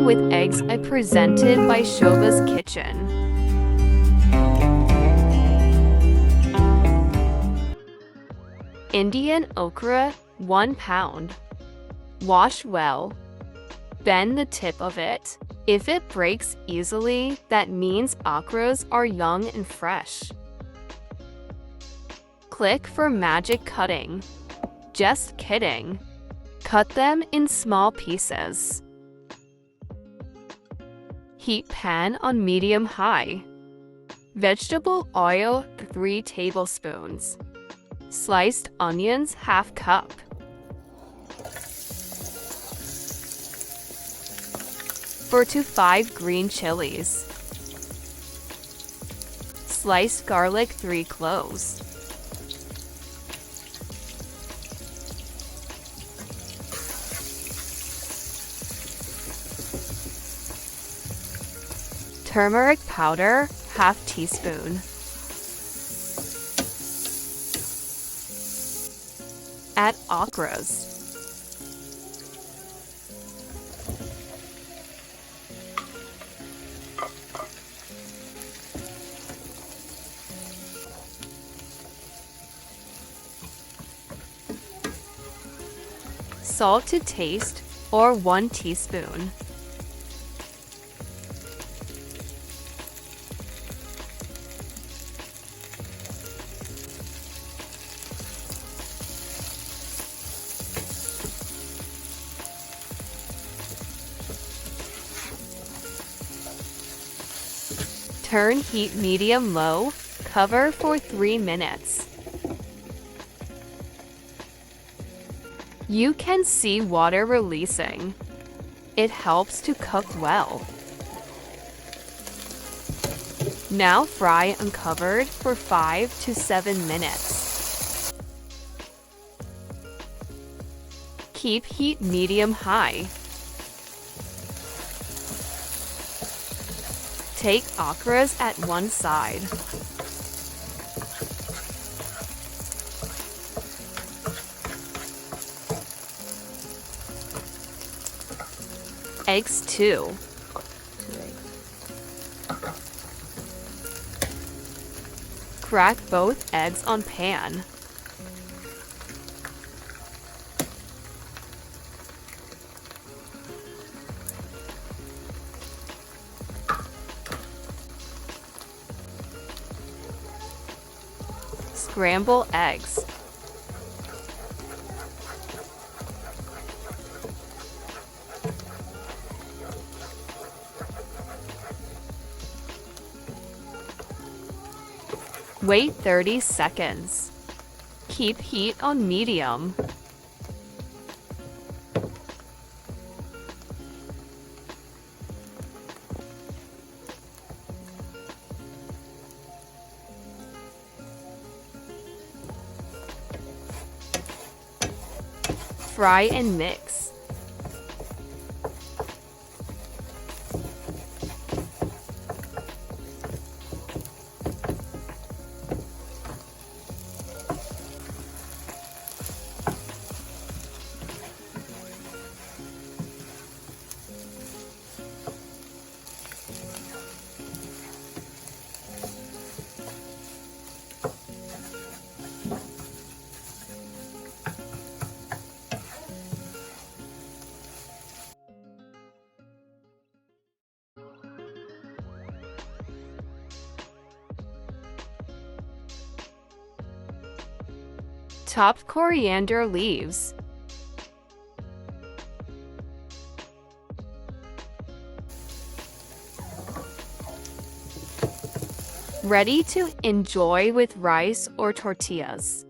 Okra with eggs are presented by Shova's Kitchen. Indian okra, 1 pound. Wash well. Bend the tip of it. If it breaks easily, that means okras are young and fresh. Click for magic cutting. Just kidding. Cut them in small pieces. Heat pan on medium-high. Vegetable oil, 3 tablespoons. Sliced onions, ½ cup. Four to 5 green chilies. Sliced garlic, 3 cloves. Turmeric powder, ½ teaspoon. Add okras. Salt to taste, or 1 teaspoon. Turn heat medium-low, cover for 3 minutes. You can see water releasing. It helps to cook well. Now fry uncovered for 5 to 7 minutes. Keep heat medium-high. Take okras at one side. Eggs 2. Crack both eggs on pan. Scramble eggs. Wait 30 seconds. Keep heat on medium. Fry and mix. Chopped coriander leaves. Ready to enjoy with rice or tortillas.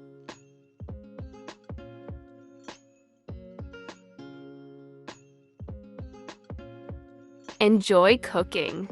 Enjoy cooking.